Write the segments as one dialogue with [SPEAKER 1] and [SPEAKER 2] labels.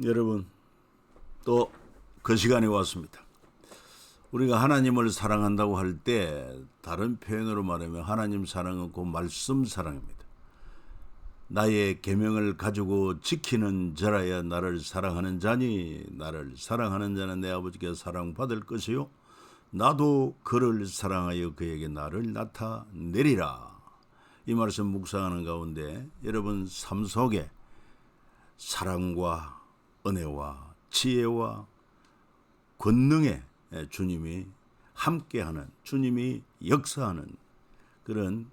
[SPEAKER 1] 여러분, 또 그 시간이 왔습니다. 우리가 하나님을 사랑한다고 할 때 다른 표현으로 말하면 하나님 사랑은 그 말씀 사랑입니다. 나의 계명을 가지고 지키는 자라야 나를 사랑하는 자니 나를 사랑하는 자는 내 아버지께 사랑받을 것이요 나도 그를 사랑하여 그에게 나를 나타내리라. 이 말씀 묵상하는 가운데 여러분 삶 속에 사랑과 은혜와 지혜와 권능의 주님이 함께하는, 주님이 역사하는 그런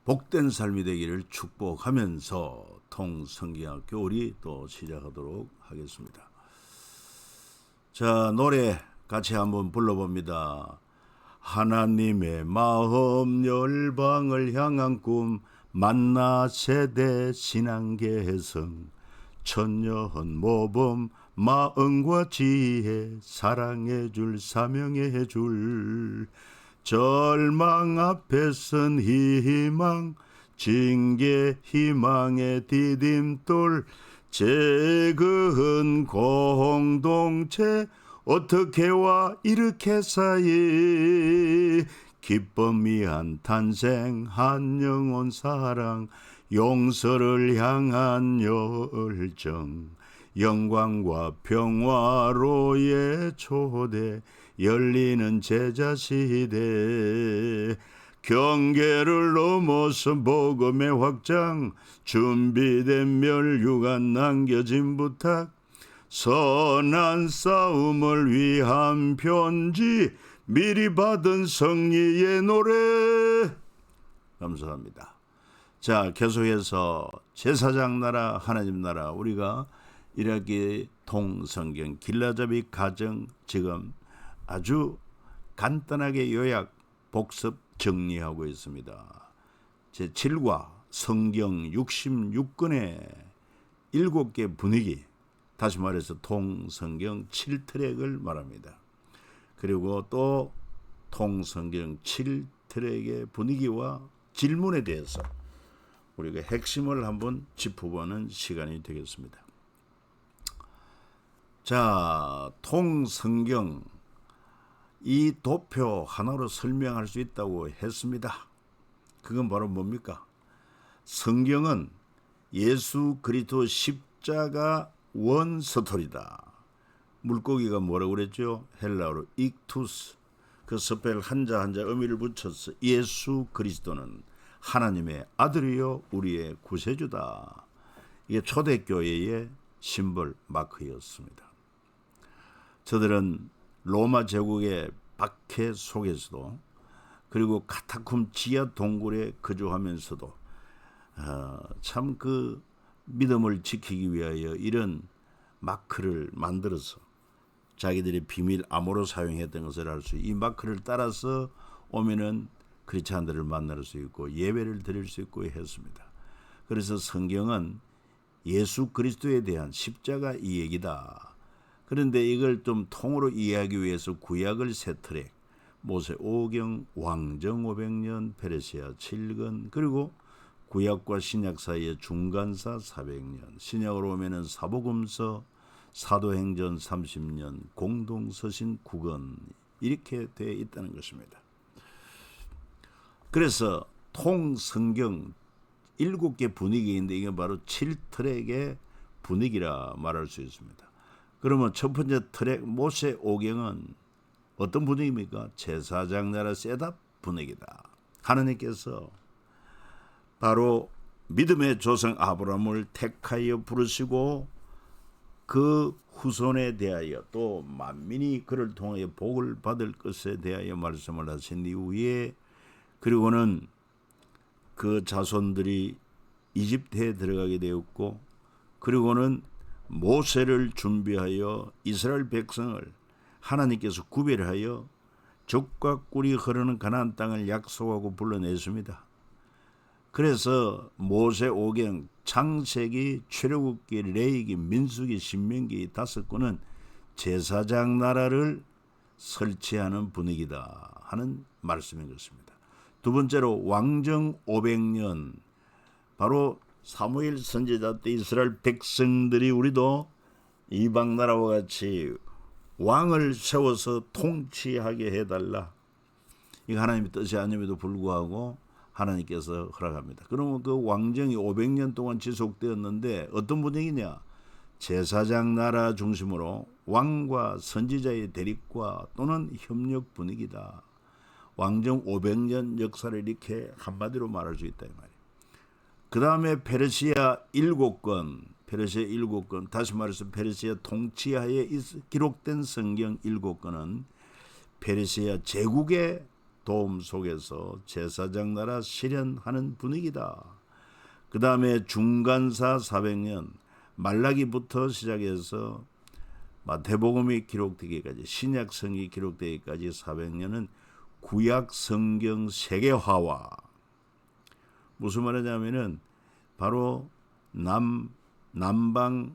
[SPEAKER 1] 복된 삶이 되기를 축복하면서 통성경학교 우리 또 시작하도록 하겠습니다. 자, 노래 같이 한번 불러봅니다. 하나님의 마음 열방을 향한 꿈 만나 세대 신앙 개성 천년 모범 마음과 지혜 사랑해 줄 사명해 줄 절망 앞에 선 희망 징계 희망의 디딤돌 재그은 공동체 어떻게와 이렇게 사이 기쁨이 한 탄생 한 영혼 사랑 용서를 향한 열정 영광과 평화로의 초대 열리는 제자시대 경계를 넘어서 복음의 확장 준비된 멸류관 남겨진 부탁 선한 싸움을 위한 편지 미리 받은 승리의 노래 감사합니다. 자, 계속해서 제사장 나라 하나님 나라 우리가 1학기 통성경 길라잡이 가정 지금 아주 간단하게 요약 복습 정리하고 있습니다. 제7과 성경 66권의 7개 분위기 다시 말해서 통성경 7트랙을 말합니다. 그리고 또 통성경 7트랙의 분위기와 질문에 대해서 우리가 핵심을 한번 짚어보는 시간이 되겠습니다. 자, 통성경 이 도표 하나로 설명할 수 있다고 했습니다. 그건 바로 뭡니까? 성경은 예수 그리스도 십자가 원스토리다. 물고기가 뭐라고 그랬죠? 헬라어로 익투스. 그 스펠 한자 한자 의미를 붙여서 예수 그리스도는 하나님의 아들이요 우리의 구세주다. 이게 초대교회의 심벌 마크였습니다. 저들은 로마 제국의 박해 속에서도 그리고 카타콤 지하 동굴에 거주하면서도 참 그 믿음을 지키기 위하여 이런 마크를 만들어서 자기들의 비밀 암호로 사용했던 것을 알 수 이 마크를 따라서 오면은 크리스찬들을 만날 수 있고 예배를 드릴 수 있고 했습니다. 그래서 성경은 예수 그리스도에 대한 십자가 이 얘기다. 그런데 이걸 좀 통으로 이해하기 위해서 구약을 세 트랙 모세 5경 왕정 500년 페르시아 7권 그리고 구약과 신약 사이의 중간사 400년 신약으로 오면은 사복음서 사도행전 30년 공동서신 9권 이렇게 되어 있다는 것입니다. 그래서 통성경 7개 분위기인데 이게 바로 7트랙의 분위기라 말할 수 있습니다. 그러면 첫 번째 트랙 모세 오경은 어떤 분위기입니까? 제사장 나라 셋업 분위기다. 하나님께서 바로 믿음의 조상 아브라함을 택하여 부르시고 그 후손에 대하여 또 만민이 그를 통하여 복을 받을 것에 대하여 말씀을 하신 이후에 그리고는 그 자손들이 이집트에 들어가게 되었고 그리고는 모세를 준비하여 이스라엘 백성을 하나님께서 구별하여 젖과 꿀이 흐르는 가나안 땅을 약속하고 불러냈습니다. 그래서 모세 오경 창세기 출애굽기 레위기 민수기 신명기 5권은 제사장 나라를 설치하는 분위기다 하는 말씀인 것입니다. 두 번째로 왕정 500년 바로 사무엘 선지자 때 이스라엘 백성들이 우리도 이방 나라와 같이 왕을 세워서 통치하게 해달라. 이거 하나님의 뜻이 아님에도 불구하고 하나님께서 허락합니다. 그러면 그 왕정이 500년 동안 지속되었는데 어떤 분위기냐? 제사장 나라 중심으로 왕과 선지자의 대립과 또는 협력 분위기다. 왕정 500년 역사를 이렇게 한마디로 말할 수 있다 이 말이에요. 그 다음에 페르시아 7권, 다시 말해서 페르시아 통치하에 기록된 성경 7권은 페르시아 제국의 도움 속에서 제사장 나라 실현하는 분위기다. 그 다음에 중간사 400년, 말라기부터 시작해서 마태복음이 기록되기까지, 신약성이 기록되기까지 400년은 구약 성경 세계화와, 무슨 말이냐면은 바로 남방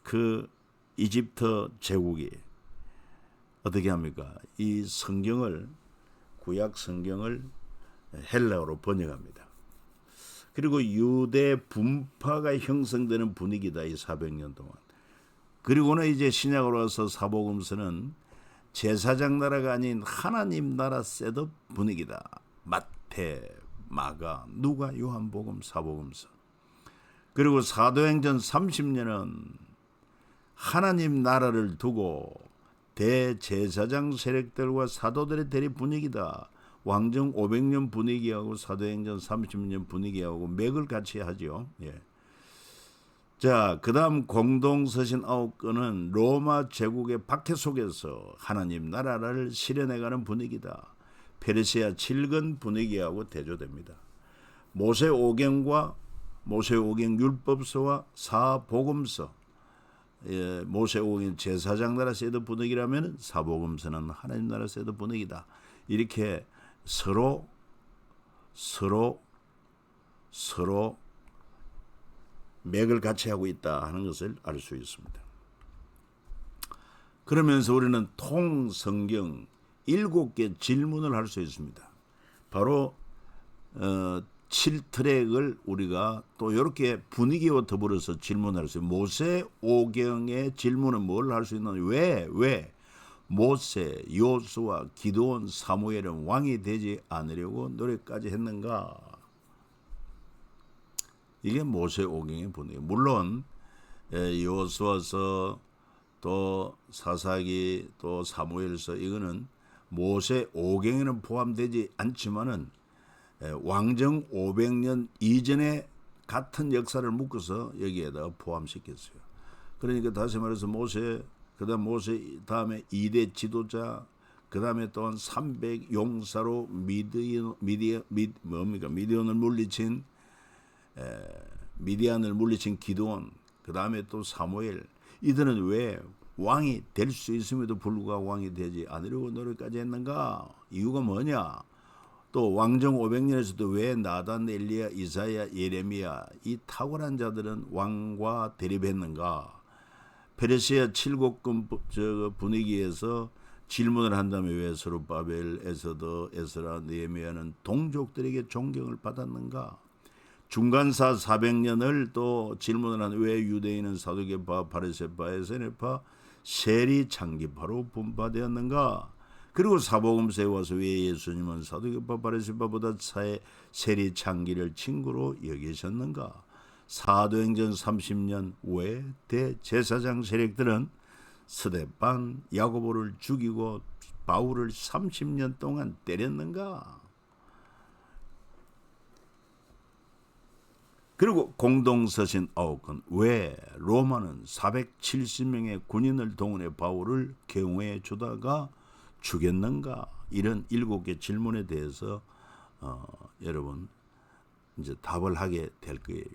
[SPEAKER 1] 그 이집트 제국이 어떻게 합니까? 이 성경을, 구약 성경을 헬라어로 번역합니다. 그리고 유대 분파가 형성되는 분위기다, 이 400년 동안. 그리고는 이제 신약으로 와서 사복음서는 제사장 나라가 아닌 하나님 나라 셋업 분위기다. 마태, 마가, 누가, 요한복음, 사복음서. 그리고 사도행전 30년은 하나님 나라를 두고 대제사장 세력들과 사도들의 대립 분위기다. 왕정 500년 분위기하고 사도행전 30년 분위기하고 맥을 같이 하죠. 예. 자, 그 다음 공동서신 9권은 로마 제국의 박해 속에서 하나님 나라를 실현해가는 분위기다. 페르시아 7권 분위기하고 대조됩니다. 모세오경과 모세오경 율법서와 사복음서, 예, 모세오경 제사장 나라 세드 분위기라면 사복음서는 하나님 나라 세드 분위기다. 이렇게 서로 맥을 같이 하고 있다 하는 것을 알 수 있습니다. 그러면서 우리는 통성경 7개 질문을 할 수 있습니다. 바로 7트랙을 우리가 또 이렇게 분위기와 더불어서 질문할 수 있어요. 모세오경의 질문은 뭘 할 수 있느냐? 왜 모세, 요수아, 기드온, 사무엘은 왕이 되지 않으려고 노력까지 했는가? 이게 모세오경의 분위기. 물론 요수아서 또 사사기 또 사무엘서 이거는 모세오경에는 포함되지 않지만은 왕정 500년 이전에 같은 역사를 묶어서 여기에다가 포함시켰어요. 그러니까 다시 말해서 모세, 그다음 모세 다음에 2대 지도자, 그다음에 또한 300 용사로 미디안을 물리친 기드온, 그다음에 또 사무엘, 이들은 왜 왕이 될 수 있음에도 불구하고 왕이 되지 않으려고 노력까지 했는가? 이유가 뭐냐? 또 왕정 500년에서도 왜 나단, 엘리야, 이사야, 예레미야 이 탁월한 자들은 왕과 대립했는가? 페르시아 7국권 분위기에서 질문을 한다면 왜 스룹바벨, 에스더, 에스라, 느헤미야는 동족들에게 존경을 받았는가? 중간사 400년을 또 질문을 한 왜 유대인은 사두개파, 바리새파, 에세네파, 세리 창기파로 분파되었는가? 그리고 사복음서에 와서 왜 예수님은 사두개파, 바리새파보다 세리 창기를 친구로 여기셨는가? 사도행전 30년 왜 대제사장 세력들은 스데반, 야고보를 죽이고 바울을 30년 동안 때렸는가? 그리고 공동서신 9권 왜 로마는 470명의 군인을 동원해 바울을 경호해 주다가 죽였는가? 이런 7개 질문에 대해서 여러분 이제 답을 하게 될 거예요.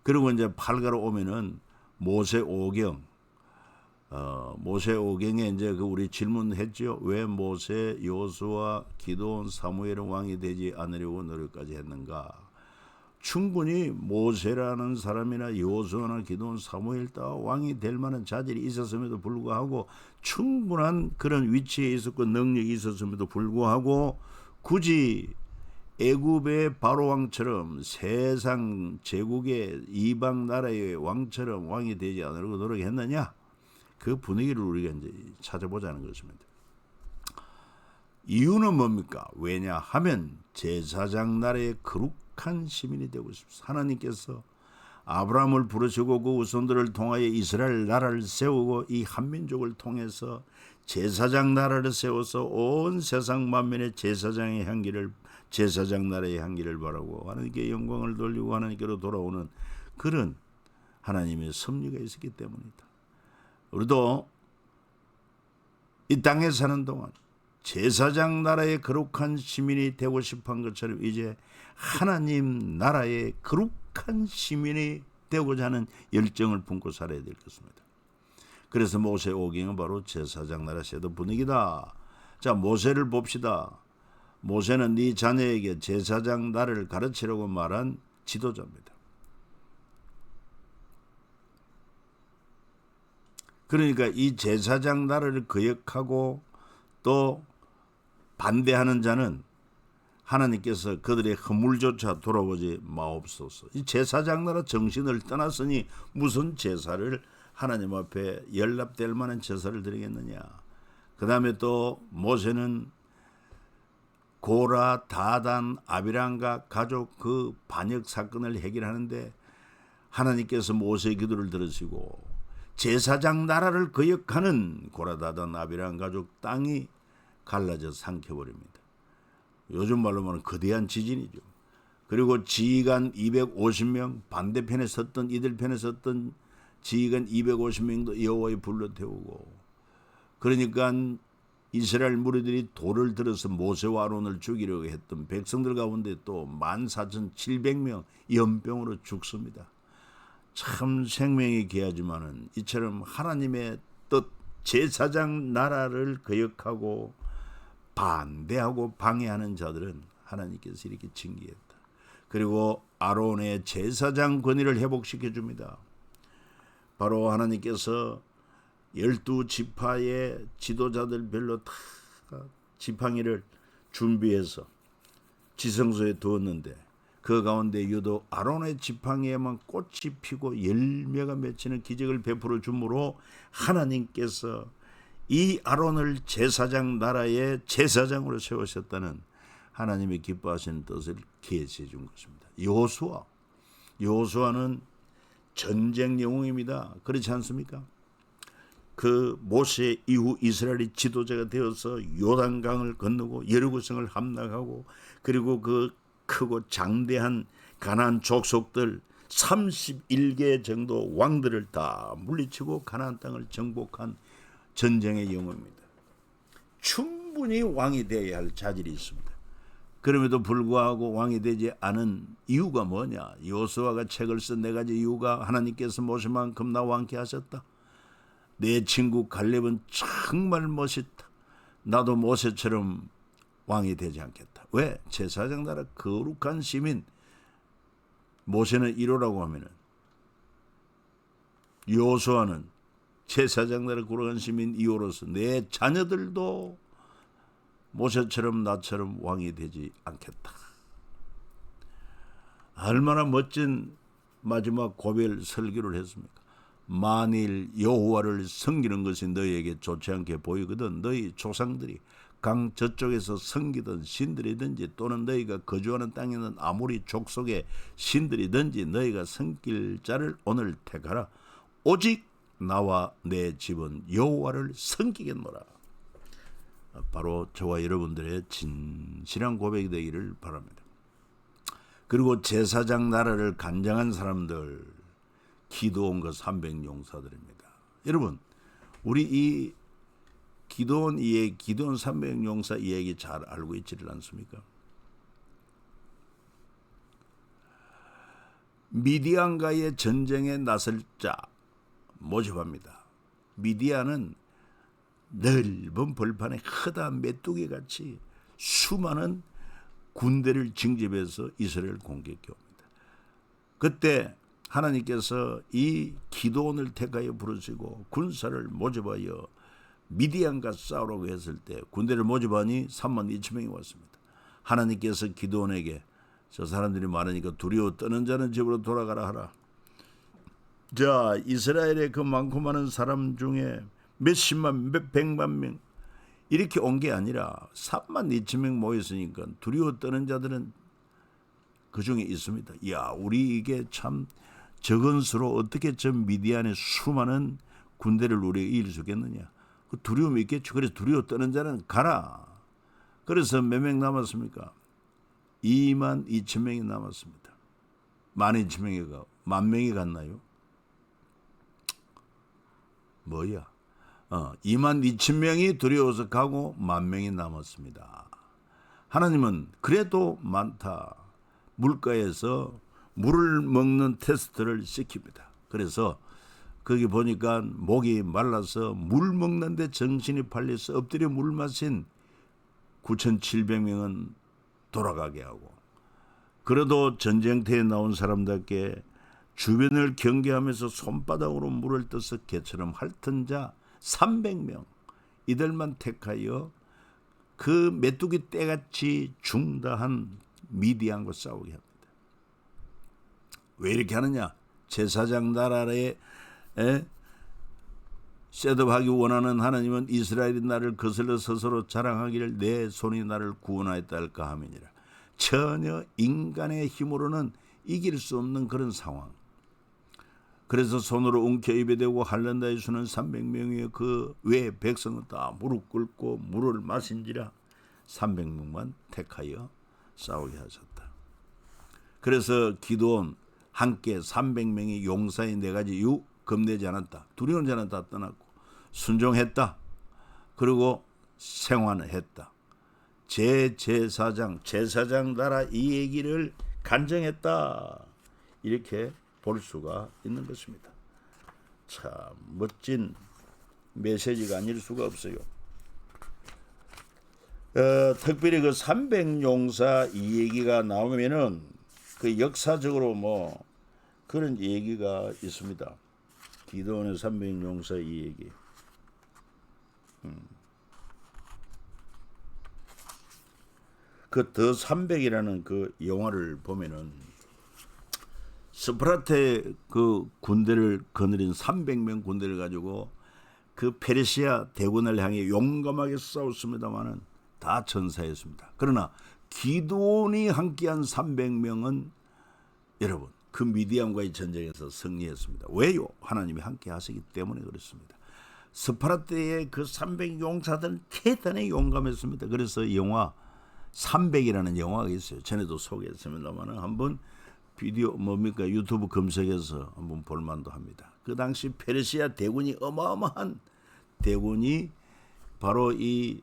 [SPEAKER 1] 그리고 이제 8가로 오면은 모세오경에 이제 그 우리 질문했죠. 왜 모세, 요수아, 기드온, 사무엘은 왕이 되지 않으려고 노력까지 했는가? 충분히 모세라는 사람이나 요수아나 기드온, 사무엘 다 왕이 될 만한 자질이 있었음에도 불구하고 충분한 그런 위치에 있었고 능력이 있었음에도 불구하고 굳이 애굽의 바로 왕처럼 세상 제국의 이방 나라의 왕처럼 왕이 되지 않으려고 노력했느냐? 그 분위기를 우리가 이제 찾아보자는 것입니다. 이유는 뭡니까? 왜냐하면 제사장 나라의 거룩한 시민이 되고 싶습니다. 하나님께서 아브라함을 부르시고 그 후손들을 통하여 이스라엘 나라를 세우고 이 한민족을 통해서 제사장 나라를 세워서 온 세상 만민의 제사장 나라의 향기를 바라고 하나님께 영광을 돌리고 하나님께로 돌아오는 그런 하나님의 섭리가 있었기 때문이다. 우리도 이 땅에 사는 동안 제사장 나라의 거룩한 시민이 되고 싶은 것처럼 이제 하나님 나라의 거룩한 시민이 되고자 하는 열정을 품고 살아야 될 것입니다. 그래서 모세 오경은 바로 제사장 나라 세도 분위기다. 자, 모세를 봅시다. 모세는 네 자녀에게 제사장 나라를 가르치려고 말한 지도자입니다. 그러니까 이 제사장 나라를 거역하고 또 반대하는 자는 하나님께서 그들의 허물조차 돌아보지 마옵소서. 이 제사장 나라 정신을 떠났으니 무슨 제사를 하나님 앞에 연락될 만한 제사를 드리겠느냐. 그 다음에 또 모세는 고라, 다단, 아비람과 가족 그 반역 사건을 해결하는데 하나님께서 모세의 기도를 들으시고 제사장 나라를 거역하는 고라, 다단, 아비람 가족 땅이 갈라져 삼켜버립니다. 요즘 말로 말하면 거대한 지진이죠. 그리고 지휘관 250명, 반대편에 섰던 이들 편에 섰던 지휘관 250명도 여호와의 불로 태우고, 그러니까 이스라엘 무리들이 돌을 들어서 모세와 아론을 죽이려고 했던 백성들 가운데 또 14,700명 연병으로 죽습니다. 참 생명이 귀하지만은 이처럼 하나님의 뜻 제사장 나라를 거역하고 반대하고 방해하는 자들은 하나님께서 이렇게 징계했다. 그리고 아론의 제사장 권위를 회복시켜 줍니다. 바로 하나님께서 12지파의 지도자들별로 다 지팡이를 준비해서 지성소에 두었는데 그 가운데 유독 아론의 지팡이에만 꽃이 피고 열매가 맺히는 기적을 베풀어 주므로 하나님께서 이 아론을 제사장 나라의 제사장으로 세우셨다는 하나님의 기뻐하시는 뜻을 계시해 준 것입니다. 여호수아는 전쟁 영웅입니다. 그렇지 않습니까? 그 모세 이후 이스라엘이 지도자가 되어서 요단강을 건너고 여리고성을 함락하고 그리고 그 크고 장대한 가나안 족속들 31개 정도 왕들을 다 물리치고 가나안 땅을 정복한 전쟁의 영웅입니다. 충분히 왕이 되어야 할 자질이 있습니다. 그럼에도 불구하고 왕이 되지 않은 이유가 뭐냐? 여호수아가 책을 쓴 4가지 이유가 하나님께서 모세만큼 나 왕케 하셨다. 내 친구 갈렙은 정말 멋있다. 나도 모세처럼 왕이 되지 않겠다. 왜? 제사장 나라 거룩한 시민. 모세는 1호라고 하면은 여호수아는 제사장 나라 거룩한 시민 2호로서 내 자녀들도 모세처럼 나처럼 왕이 되지 않겠다. 얼마나 멋진 마지막 고별 설교를 했습니까? 만일 여호와를 섬기는 것이 너희에게 좋지 않게 보이거든 너희 조상들이 강 저쪽에서 섬기던 신들이든지 또는 너희가 거주하는 땅에 있는 아무리 족속의 신들이든지 너희가 섬길 자를 오늘 택하라. 오직 나와 내 집은 여호와를 섬기겠노라. 바로 저와 여러분들의 진실한 고백이 되기를 바랍니다. 그리고 제사장 나라를 간장한 사람들 기드온과 300용사들입니다. 여러분 우리 이 기드온 300용사 이야기 잘 알고 있지를 않습니까? 미디안과의 전쟁에 나설 자 모집합니다. 미디안은 넓은 벌판에 크다 메뚜기같이 수많은 군대를 징집해서 이스라엘을 공격해 옵니다. 그때 하나님께서 이 기드온을 택하여 부르시고 군사를 모집하여 미디안과 싸우라고 했을 때 군대를 모집하니 32,000명이 왔습니다. 하나님께서 기드온에게 저 사람들이 많으니까 두려워 떠는 자는 집으로 돌아가라 하라. 자, 이스라엘의 그 많고 많은 사람 중에 몇십만, 몇 백만 명 이렇게 온 게 아니라 3만 2천 명 모였으니까 두려워 떠는 자들은 그 중에 있습니다. 야, 우리 이게 참 적은 수로 어떻게 저 미디안의 수많은 군대를 우리가 이길 수 있겠느냐. 그 두려움이 있겠죠. 그래서 두려워 떠는 자는 가라. 그래서 몇 명 남았습니까? 2만 2천 명이 남았습니다. 1만 2천 명이 가고 1만 명이 갔나요? 뭐야? 2만 2천 명이 두려워서 가고 1만 명이 남았습니다. 하나님은 그래도 많다. 물가에서 물을 먹는 테스트를 시킵니다. 그래서 거기 보니까 목이 말라서 물 먹는데 정신이 팔려서 엎드려 물 마신 9,700명은 돌아가게 하고, 그래도 전쟁터에 나온 사람답게 주변을 경계하면서 손바닥으로 물을 떠서 개처럼 핥은 자 300명 이들만 택하여 그 메뚜기 떼같이 중다한 미디안과 싸우게 합니다. 왜 이렇게 하느냐? 제사장 나라에 셋업하기 원하는 하나님은 이스라엘이 나를 거슬러 스스로 자랑하기를 내 손이 나를 구원하였다 할까 함이니라. 전혀 인간의 힘으로는 이길 수 없는 그런 상황. 그래서 손으로 움켜 입에 대고 할란다의 수는 300명이요 그 외 백성은 다 무릎 꿇고 물을 마신지라 300명만 택하여 싸우게 하셨다. 그래서 기도원 함께 300명이 용사의 4가지 유 겁내지 않았다. 두려운 자는 다 떠났고 순종했다. 그리고 생활했다. 제사장 나라 이 얘기를 간증했다. 이렇게 볼 수가 있는 것입니다. 참 멋진 메시지가 아닐 수가 없어요. 특별히 그 300용사 이 얘기가 나오면은 그 역사적으로 뭐 그런 얘기가 있습니다. 기도원의 300용사 이 얘기. 그 더 300이라는 그 영화를 보면은 스파르타의 그 군대를 거느린 300명 군대를 가지고 그 페르시아 대군을 향해 용감하게 싸웠습니다마는 다 전사했습니다. 그러나 기도원이 함께한 300명은 여러분 그 미디안과의 전쟁에서 승리했습니다. 왜요? 하나님이 함께 하시기 때문에 그렇습니다. 스파르타의 그 300용사들은 대단히 용감했습니다. 그래서 영화 300이라는 영화가 있어요. 전에도 소개했습니다만 한번 비디오 뭡니까 유튜브 검색해서 한번 볼만도 합니다. 그 당시 페르시아 대군이 어마어마한 대군이 바로 이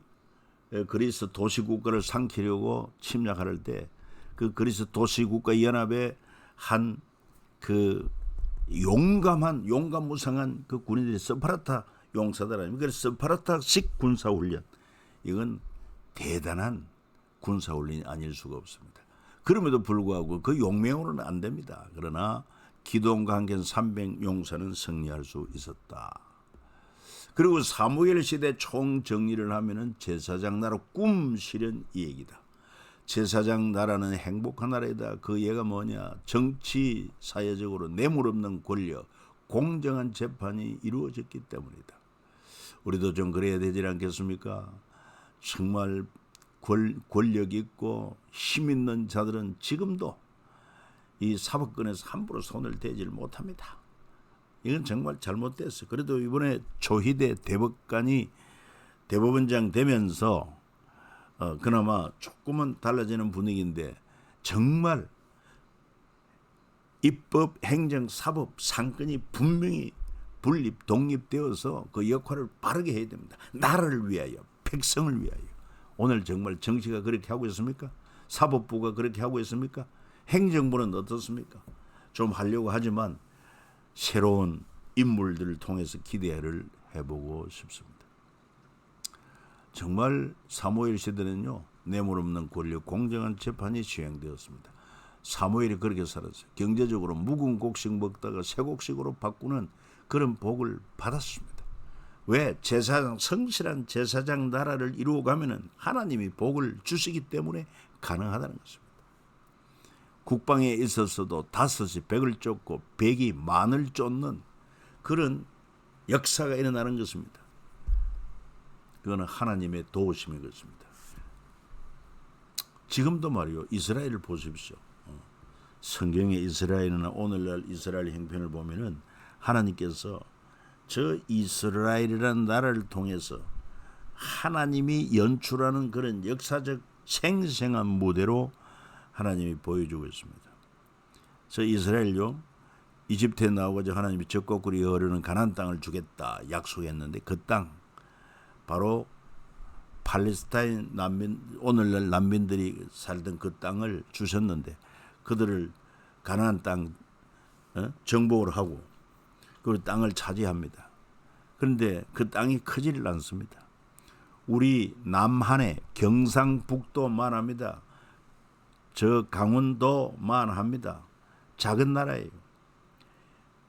[SPEAKER 1] 그리스 도시국가를 삼키려고 침략할 때 그 그리스 도시국가 연합의 한 그 용감무상한 그 군인들이 스파르타 용사들 아닙니까? 그래서 스파르타식 군사훈련, 이건 대단한 군사훈련이 아닐 수가 없습니다. 그럼에도 불구하고 그 용맹으로는 안 됩니다. 그러나 기도원과 함께한 300용사는 승리할 수 있었다. 그리고 사무엘 시대 총정리를 하면은 제사장 나라 꿈 실현 이 얘기다. 제사장 나라는 행복한 나라이다. 그 얘가 뭐냐? 정치 사회적으로 뇌물 없는 권력, 공정한 재판이 이루어졌기 때문이다. 우리도 좀 그래야 되지 않겠습니까? 정말 권력 있고 힘 있는 자들은 지금도 이 사법권에서 함부로 손을 대지를 못합니다. 이건 정말 잘못됐어요. 그래도 이번에 조희대 대법원장 되면서 그나마 조금은 달라지는 분위기인데 정말 입법, 행정, 사법, 상권이 분명히 분립, 독립되어서 그 역할을 빠르게 해야 됩니다. 나라를 위하여, 백성을 위하여. 오늘 정말 정치가 그렇게 하고 있습니까? 사법부가 그렇게 하고 있습니까? 행정부는 어떻습니까? 좀 하려고 하지만 새로운 인물들을 통해서 기대를 해보고 싶습니다. 정말 사무엘 시대는요, 뇌물 없는 권력, 공정한 재판이 시행되었습니다. 사무엘이 그렇게 살았어요. 경제적으로 묵은 곡식 먹다가 새 곡식으로 바꾸는 그런 복을 받았습니다. 왜? 성실한 제사장 나라를 이루어가면은 하나님이 복을 주시기 때문에 가능하다는 것입니다. 국방에 있어서도 5이 100을 쫓고 100이 10,000을 쫓는 그런 역사가 일어나는 것입니다. 그거는 하나님의 도우심인 것입니다. 지금도 말이요, 이스라엘을 보십시오. 성경의 이스라엘이나 오늘날 이스라엘 형편을 보면은 하나님께서 저 이스라엘이라는 나라를 통해서 하나님이 연출하는 그런 역사적 생생한 무대로 하나님이 보여주고 있습니다. 저 이스라엘요, 이집트에 나오고자 하나님이 적고 꿀이 흐르는 가나안 땅을 주겠다 약속했는데 그 땅, 바로 팔레스타인 난민, 오늘날 난민들이 살던 그 땅을 주셨는데 그들을 가나안 땅 정복을 하고 그 땅을 차지합니다. 그런데 그 땅이 크지를 않습니다. 우리 남한의 경상북도만 합니다. 저 강원도만 합니다. 작은 나라예요.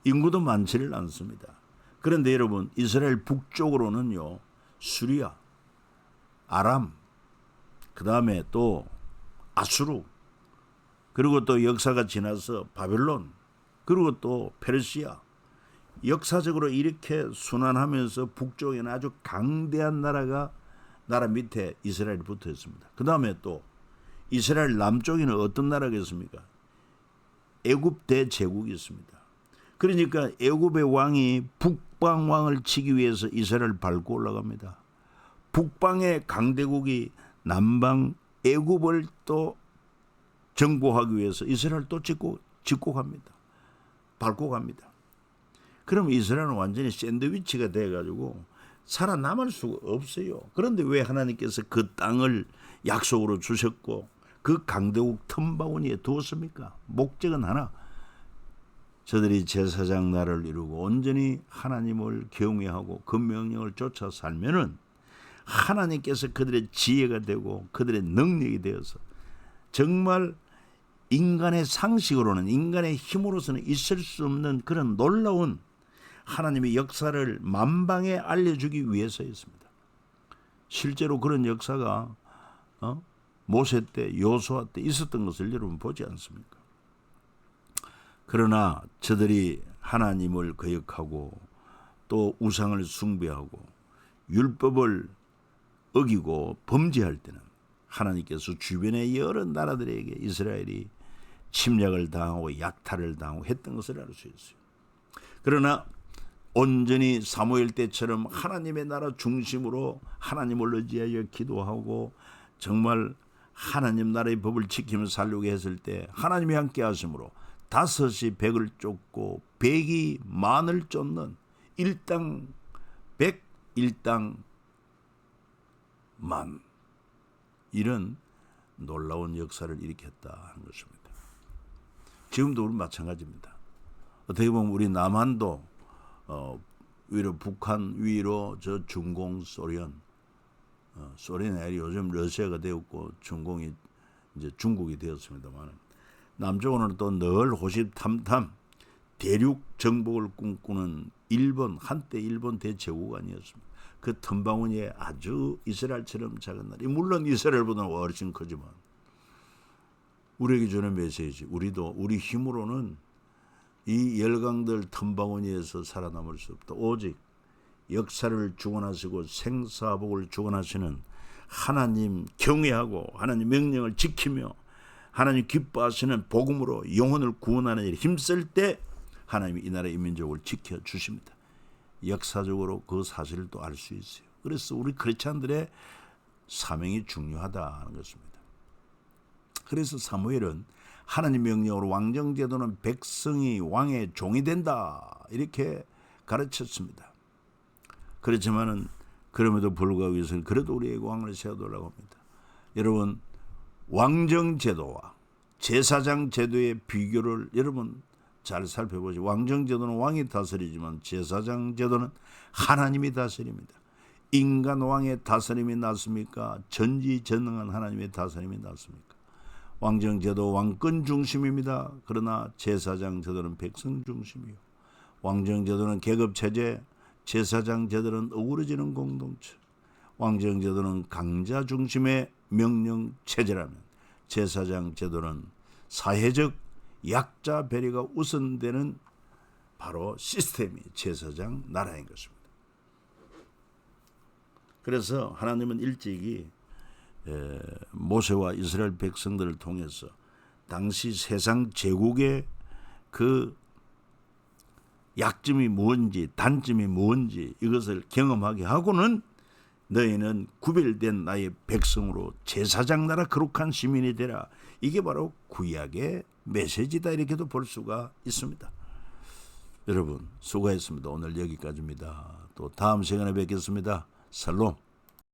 [SPEAKER 1] 인구도 많지를 않습니다. 그런데 여러분, 이스라엘 북쪽으로는요, 수리아, 아람, 그 다음에 또 아수르, 그리고 또 역사가 지나서 바벨론, 그리고 또 페르시아, 역사적으로 이렇게 순환하면서 북쪽에는 아주 강대한 나라 밑에 이스라엘이 붙어 있습니다. 그 다음에 또 이스라엘 남쪽에는 어떤 나라겠습니까? 애굽 대제국이 있습니다. 그러니까 애굽의 왕이 북방 왕을 치기 위해서 이스라엘을 밟고 올라갑니다. 북방의 강대국이 남방 애굽을 또 정복하기 위해서 이스라엘을 또 짓고 갑니다. 밟고 갑니다. 그럼 이스라엘은 완전히 샌드위치가 돼가지고 살아남을 수가 없어요. 그런데 왜 하나님께서 그 땅을 약속으로 주셨고 그 강대국 틈바구니에 두었습니까? 목적은 하나, 저들이 제사장 나라를 이루고 온전히 하나님을 경외하고 그 명령을 쫓아 살면은 하나님께서 그들의 지혜가 되고 그들의 능력이 되어서 정말 인간의 상식으로는, 인간의 힘으로서는 있을 수 없는 그런 놀라운 하나님의 역사를 만방에 알려주기 위해서였습니다. 실제로 그런 역사가 모세 때, 여호수아 때 있었던 것을 여러분 보지 않습니까? 그러나 저들이 하나님을 거역하고 또 우상을 숭배하고 율법을 어기고 범죄할 때는 하나님께서 주변의 여러 나라들에게 이스라엘이 침략을 당하고 약탈을 당하고 했던 것을 알 수 있어요. 그러나 온전히 사무엘 때처럼 하나님의 나라 중심으로 하나님을 의지하여 기도하고 정말 하나님 나라의 법을 지키며 살려고 했을 때 하나님이 함께 하심으로 5이 100을 쫓고 100이 만을 쫓는 일당 100, 일당 만, 이런 놀라운 역사를 일으켰다 하는 것입니다. 지금도 우리 마찬가지입니다. 어떻게 보면 우리 남한도 위로 북한 위로 저 중공 소련, 소련이 아니라 요즘 러시아가 되었고 중공이 이제 중국이 되었습니다만, 남쪽으로는 또 늘 호시탐탐 대륙 정복을 꿈꾸는 일본, 한때 일본 대제국아니었습니다. 그 틈바구니에 아주 이스라엘처럼 작은 나라, 물론 이스라엘보다는 훨씬 크지만 우리에게 주는 메시지, 우리도 우리 힘으로는 이 열강들 틈바구니에서 살아남을 수 없다. 오직 역사를 주관하시고 생사복을 주관하시는 하나님 경외하고 하나님 명령을 지키며 하나님 기뻐하시는 복음으로 영혼을 구원하는 일에 힘쓸 때 하나님이 이 나라 인민족을 지켜주십니다. 역사적으로 그 사실을 또 알 수 있어요. 그래서 우리 크리스찬들의 사명이 중요하다는 것입니다. 그래서 사무엘은 하나님 명령으로 왕정제도는 백성이 왕의 종이 된다, 이렇게 가르쳤습니다. 그렇지만은 그럼에도 불구하고 여기서는 그래도 우리에게 왕을 세워달라고 합니다. 여러분, 왕정제도와 제사장 제도의 비교를 여러분 잘 살펴보시죠. 왕정제도는 왕이 다스리지만 제사장 제도는 하나님이 다스립니다. 인간 왕의 다스림이 낫습니까? 전지전능한 하나님의 다스림이 낫습니까? 왕정제도 왕권 중심입니다. 그러나 제사장 제도는 백성 중심이요. 왕정제도는 계급체제, 제사장 제도는 어우러지는 공동체. 왕정제도는 강자 중심의 명령체제라면 제사장 제도는 사회적 약자 배려가 우선되는 바로 시스템이 제사장 나라인 것입니다. 그래서 하나님은 일찍이 모세와 이스라엘 백성들을 통해서 당시 세상 제국의 그 약점이 뭔지 단점이 뭔지 이것을 경험하게 하고는 너희는 구별된 나의 백성으로 제사장 나라 거룩한 시민이 되라. 이게 바로 구약의 메시지다 이렇게도 볼 수가 있습니다. 여러분 수고했습니다. 오늘 여기까지입니다. 또 다음 시간에 뵙겠습니다. 살롬.